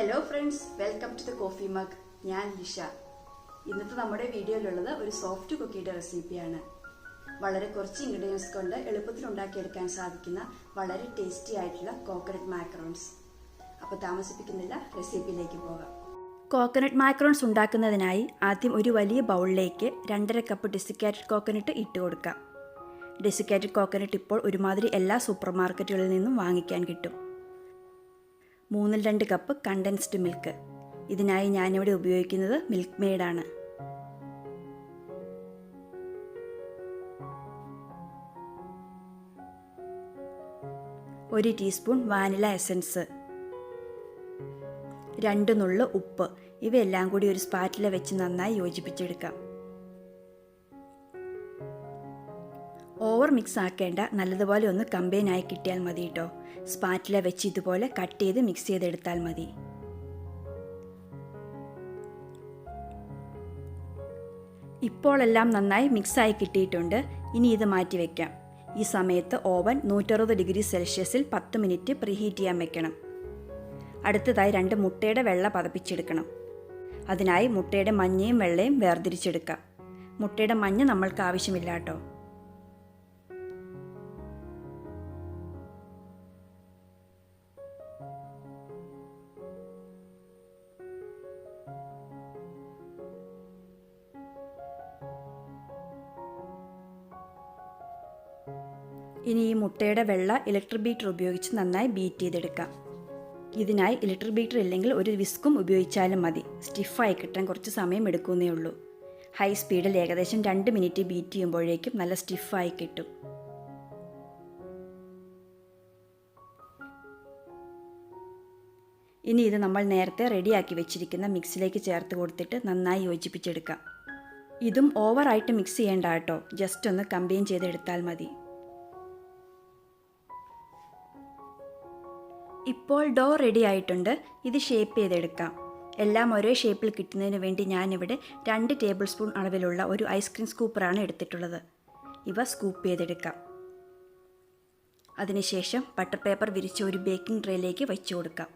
Hello friends, welcome to the coffee mug. ഞാൻ ലിഷ. ഇന്നത്തെ നമ്മുടെ വീഡിയോയിലുള്ളത് ഒരു സോഫ്റ്റ് കുക്കിയുടെ റെസിപ്പിയാണ്. വളരെ കുറച്ച് ഇൻഗ്രീഡിയൻസ് കൊണ്ട് എളുപ്പത്തിൽ ഉണ്ടാക്കിയെടുക്കാൻ സാധിക്കുന്ന വളരെ ടേസ്റ്റി ആയിട്ടുള്ള കോക്കനട്ട് മാക്കറോൺസ്. അപ്പോൾ താമസിപ്പിക്കുന്നില്ല, റെസിപ്പിയിലേക്ക് പോകാം. കോക്കനട്ട് മാക്കറോൺസ് ഉണ്ടാക്കുന്നതിനായി ആദ്യം ഒരു വലിയ ബൗളിലേക്ക് 2.5 കപ്പ് ഡെസിക്കേറ്റഡ് കോക്കനട്ട് ഇട്ട് കൊടുക്കാം. ഡെസിക്കേറ്റഡ് കോക്കനട്ട് ഇപ്പോൾ ഒരുമാതിരി എല്ലാ സൂപ്പർ മാർക്കറ്റുകളിൽ നിന്നും വാങ്ങിക്കാൻ കിട്ടും. 3-2 കപ്പ് കണ്ടൻസ്ഡ് മിൽക്ക്. ഇതിനായി ഞാനിവിടെ ഉപയോഗിക്കുന്നത് മിൽക്ക് മെയ്ഡാണ്. ഒരു ടീസ്പൂൺ വാനില എസൻസ്, 2 നുള്ള് ഉപ്പ്. ഇവയെല്ലാം കൂടി ഒരു സ്പാറ്റില വെച്ച് നന്നായി യോജിപ്പിച്ചെടുക്കാം. ഓവർ മിക്സ് ആക്കേണ്ട, നല്ലതുപോലെ ഒന്ന് കമ്പൈനായി കിട്ടിയാൽ മതി കേട്ടോ. സ്പാറ്റില വെച്ച് ഇതുപോലെ കട്ട് ചെയ്ത് മിക്സ് ചെയ്തെടുത്താൽ മതി. ഇപ്പോൾ എല്ലാം നന്നായി മിക്സായി കിട്ടിയിട്ടുണ്ട്. ഇനി ഇത് മാറ്റി വയ്ക്കാം. ഈ സമയത്ത് ഓവൻ 160 ഡിഗ്രി സെൽഷ്യസിൽ 10 മിനിറ്റ് പ്രീഹീറ്റ് ചെയ്യാൻ വെക്കണം. അടുത്തതായി 2 മുട്ടയുടെ വെള്ള പതപ്പിച്ചെടുക്കണം. അതിനായി മുട്ടയുടെ മഞ്ഞയും വെള്ളയും വേർതിരിച്ചെടുക്കാം. മുട്ടയുടെ മഞ്ഞ നമ്മൾക്ക് ആവശ്യമില്ല കേട്ടോ. ഇനി ഈ മുട്ടയുടെ വെള്ള ഇലക്ട്രിക് ബീറ്റർ ഉപയോഗിച്ച് നന്നായി ബീറ്റ് ചെയ്തെടുക്കാം. ഇതിനായി ഇലക്ട്രിക് ബീറ്റർ ഇല്ലെങ്കിൽ ഒരു വിസ്കും ഉപയോഗിച്ചാലും മതി. സ്റ്റിഫായി കിട്ടാൻ കുറച്ച് സമയം എടുക്കുന്നേ ഉള്ളൂ. ഹൈ സ്പീഡിൽ ഏകദേശം 2 മിനിറ്റ് ബീറ്റ് ചെയ്യുമ്പോഴേക്കും നല്ല സ്റ്റിഫായി കിട്ടും. ഇനി ഇത് നമ്മൾ നേരത്തെ റെഡിയാക്കി വെച്ചിരിക്കുന്ന മിക്സിലേക്ക് ചേർത്ത് കൊടുത്തിട്ട് നന്നായി യോജിപ്പിച്ചെടുക്കാം. ഇതും ഓവറായിട്ട് മിക്സ് ചെയ്യേണ്ട കേട്ടോ, ജസ്റ്റ് ഒന്ന് കമ്പൈൻ ചെയ്തെടുത്താൽ മതി. ഇപ്പോൾ ഡോ റെഡി ആയിട്ടുണ്ട്. ഇത് ഷേപ്പ് ചെയ്തെടുക്കാം. എല്ലാം ഒരേ ഷേപ്പിൽ കിട്ടുന്നതിന് വേണ്ടി ഞാനിവിടെ 2 ടേബിൾ സ്പൂൺ അളവിലുള്ള ഒരു ഐസ്ക്രീം സ്കൂപ്പറാണ് എടുത്തിട്ടുള്ളത്. ഇവ സ്കൂപ്പ് ചെയ്തെടുക്കാം. അതിനുശേഷം ബട്ടർ പേപ്പർ വിരിച്ച ഒരു ബേക്കിംഗ് ട്രേയിലേക്ക് വെച്ച് കൊടുക്കാം.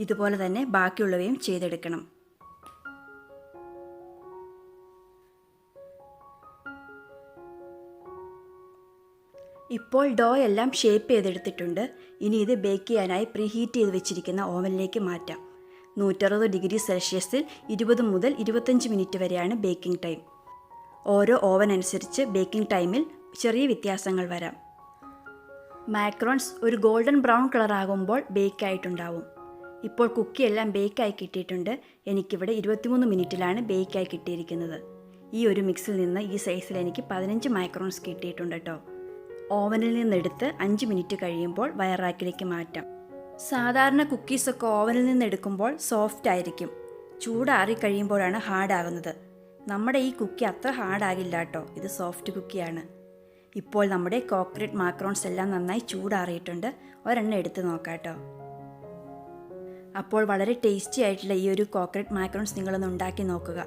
ഇതുപോലെ തന്നെ ബാക്കിയുള്ളവയും ചെയ്തെടുക്കണം. ഇപ്പോൾ ഡോ എല്ലാം ഷേപ്പ് ചെയ്തെടുത്തിട്ടുണ്ട്. ഇനി ഇത് ബേക്ക് ചെയ്യാനായി പ്രീഹീറ്റ് ചെയ്ത് വെച്ചിരിക്കുന്ന ഓവനിലേക്ക് മാറ്റാം. 160 ഡിഗ്രി സെൽഷ്യസിൽ 20 മുതൽ 25 മിനിറ്റ് വരെയാണ് ബേക്കിംഗ് ടൈം. ഓരോ ഓവൻ അനുസരിച്ച് ബേക്കിംഗ് ടൈമിൽ ചെറിയ വ്യത്യാസങ്ങൾ വരാം. മാക്രോൺസ് ഒരു ഗോൾഡൻ ബ്രൗൺ കളർ ആകുമ്പോൾ ബേക്കായിട്ടുണ്ടാവും. ഇപ്പോൾ കുക്കിയെല്ലാം ബേക്കായി കിട്ടിയിട്ടുണ്ട്. എനിക്കിവിടെ 23 മിനിറ്റിലാണ് ബേക്കായി കിട്ടിയിരിക്കുന്നത്. ഈ ഒരു മിക്സിൽ നിന്ന് ഈ സൈസിൽ എനിക്ക് 15 മാക്രോൺസ് കിട്ടിയിട്ടുണ്ട് കേട്ടോ. ഓവനിൽ നിന്നെടുത്ത് 5 മിനിറ്റ് കഴിയുമ്പോൾ വയറാക്കിലേക്ക് മാറ്റാം. സാധാരണ കുക്കീസൊക്കെ ഓവനിൽ നിന്നെടുക്കുമ്പോൾ സോഫ്റ്റ് ആയിരിക്കും. ചൂടാറി കഴിയുമ്പോഴാണ് ഹാർഡാകുന്നത്. നമ്മുടെ ഈ കുക്കി അത്ര ഹാർഡാകില്ല കേട്ടോ. ഇത് സോഫ്റ്റ് കുക്കിയാണ്. ഇപ്പോൾ നമ്മുടെ കോക്കനട്ട് മാക്രോൺസ് എല്ലാം നന്നായി ചൂടാറിയിട്ടുണ്ട്. ഒരെണ്ണം എടുത്ത് നോക്കാം കേട്ടോ. അപ്പോൾ വളരെ ടേസ്റ്റി ആയിട്ടുള്ള ഈ ഒരു കോക്കനട്ട് മാക്രോൺസ് നിങ്ങളൊന്ന് ഉണ്ടാക്കി നോക്കുക.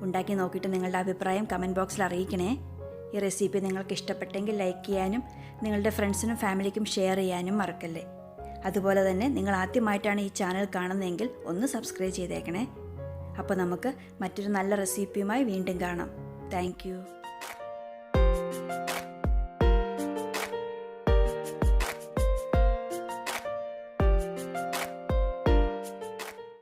ഉണ്ടാക്കി നോക്കിയിട്ട് നിങ്ങളുടെ അഭിപ്രായം കമൻറ്റ് ബോക്സിൽ അറിയിക്കണേ. ഈ റെസിപ്പി നിങ്ങൾക്ക് ഇഷ്ടപ്പെട്ടെങ്കിൽ ലൈക്ക് ചെയ്യാനും നിങ്ങളുടെ ഫ്രണ്ട്സിനും ഫാമിലിക്കും ഷെയർ ചെയ്യാനും മറക്കല്ലേ. അതുപോലെ തന്നെ നിങ്ങൾ ആദ്യമായിട്ടാണ് ഈ ചാനൽ കാണുന്നതെങ്കിൽ ഒന്ന് സബ്സ്ക്രൈബ് ചെയ്തേക്കണേ. അപ്പോൾ നമുക്ക് മറ്റൊരു നല്ല റെസിപ്പിയുമായി വീണ്ടും കാണാം. Thank you.